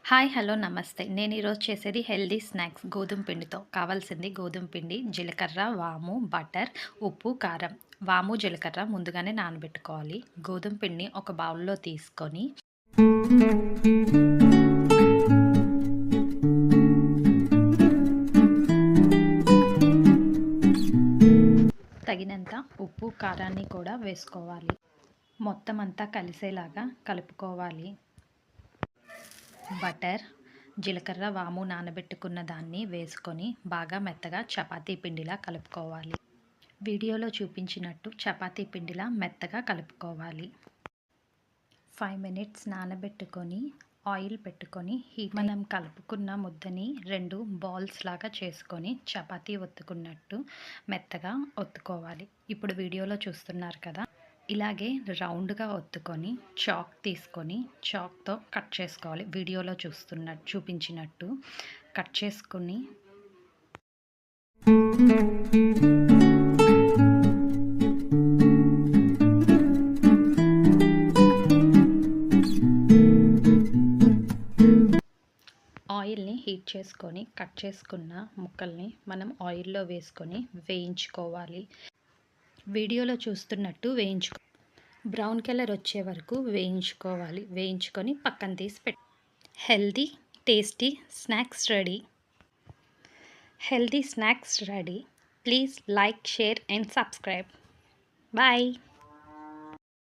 Hi hello నమస్తే. నేను ఈరోజు చేసేది హెల్తీ స్నాక్స్ గోధుమ పిండితో. కావాల్సింది గోధుమ పిండి, జీలకర్ర, వాము, బటర్, ఉప్పు, కారం. వాము, జీలకర్ర ముందుగానే నానబెట్టుకోవాలి. గోధుమ పిండిని ఒక బౌల్‌లో తీసుకొని తగినంత ఉప్పు, కారాన్ని కూడా వేసుకోవాలి. మొత్తం అంతా కలిసేలాగా కలుపుకోవాలి. బటర్, జీలకర్ర, వాము నానబెట్టుకున్న దాన్ని వేసుకొని బాగా మెత్తగా చపాతీ పిండిలా కలుపుకోవాలి. వీడియోలో చూపించినట్టు చపాతీ పిండిలా మెత్తగా కలుపుకోవాలి. 5 మినిట్స్ నానబెట్టుకొని ఆయిల్ పెట్టుకొని మనం కలుపుకున్న ముద్దని 2 బాల్స్ లాగా చేసుకొని చపాతీ ఒత్తుకున్నట్టు మెత్తగా ఒత్తుకోవాలి. ఇప్పుడు వీడియోలో చూస్తున్నారు కదా, ఇలాగే రౌండ్గా ఒత్తుకొని చాక్ తీసుకొని చాక్తో కట్ చేసుకోవాలి. వీడియోలో చూపించినట్టు కట్ చేసుకుని ఆయిల్ని హీట్ చేసుకొని కట్ చేసుకున్న ముక్కల్ని మనం ఆయిల్లో వేసుకొని వేయించుకోవాలి. వీడియోలో చూస్తున్నట్టు బ్రౌన్ కలర్ వచ్చే వరకు వేయించుకోవాలి. వేయించుకొని పక్కన తీసి healthy tasty snacks ready. Healthy snacks ready. Please like, share and subscribe. Bye.